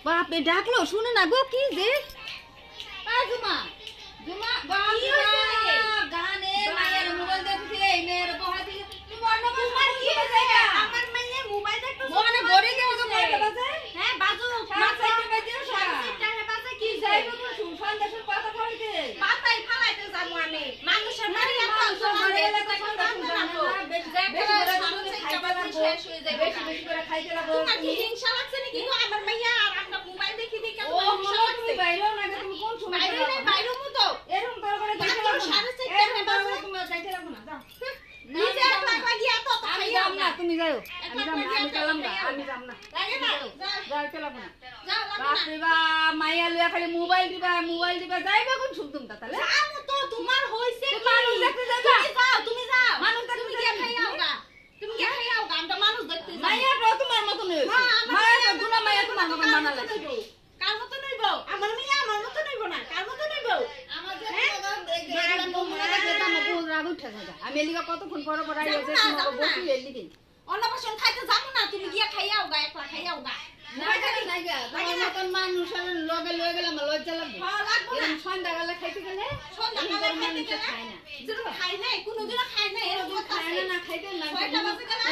বাপরে ডাকলো শুনে না গো কি যে জুমা জুমা গানে মায়ের মোবাইল দেখছে এই মেয়ের বহা দিয়ে তুমি অন্য তোমার কি হয়েছে আমার মেয়ে মোবাইল দেখতে মনে গড়ে গেছে কয়টা বাজে হ্যাঁ বাজু 5:30 বাজে 5:30 বাজে কি যাইবো তো সন্ধ্যার কথা কইতে পাতাই ফালাইতে যাবো আমি মানুষের বাড়ি এত ঘরে এলে তো সন্ধ্যা না তো বেশি শেষ হয়ে যাবে বেশি বেশি করে খাইতে লাগো তোমার কি হিংসা লাগছে নাকি গো আমার মাইয়া আর আমরা মোবাইল দেখি দেখি ও তুমি বাইরে না তুমি কোন সময় বাইরে মু তো এরকম করে দেখতে লাগো না 4:30 বাজে তুমি যাইতে লাগো না যাও নিজে একলা গিয়া তো আমি যাব না তুমি যাও আমি যাব না আমি চলাম না আমি যাব না লাগে না যাও চলা না যাও বাপ রে বাপ মাইয়া লইয়া খালি মোবাইল দিবা যাইবা কোন শুনতুম তা তাহলে যাও তো তোমার হইছে কি মানুষ দেখতে যাবা তুমি যাও মানুষ তুমি গিয়া খাইয়াও গা তুমি গিয়া খাইয়াও গা আমরা মানুষ দেখতে যাই মাইয়া তো তোমার মত নই মাইয়া তো গুনা মাইয়া তোমার মত মানালে কার মত নইব আমার মেয়ে আমার মত নইব না কার মত নইব আমাদের রাগ উঠে যায় আমি এলিগা কতক্ষণ পর পর আইয়া যে তোমাকে বসি এলিগি অন্নপ্রাশন খাইতে যাবো না তুমি গিয়া খাইয়াও গা একলা খাইয়াও গা না জানি না গা তোমার মতন মানুষের লগে লয়ে গেলাম লজ্জা লাগবে হ্যাঁ লাগবে না সন্ধ্যাবেলা খাইতে গেলে সন্ধ্যাবেলা খাইতে গেলে খায় না যেটা খায় না কোনদিনও খায় না এরকম খায় না খাইতে না